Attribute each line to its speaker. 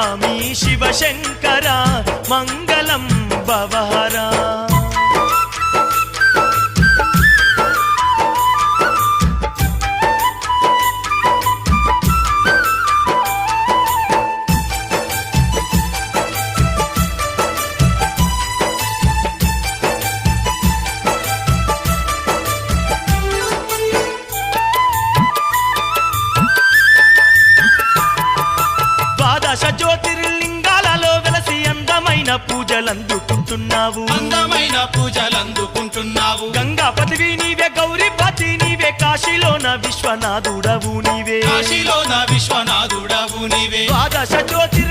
Speaker 1: స్వామి శివశంకర మంగళం భవహరా ద్వాదశ జ్యోతిర్లింగాలలో వెలసి అందమైన పూజలందుకుంటున్నావు గంగాపతివి నీవే గౌరీపతి నీవే కాశీలోన విశ్వనాథుడవు నీవే
Speaker 2: విశ్వనాథుడవు నీవే
Speaker 1: ద్వాదశ జ్యోతిర్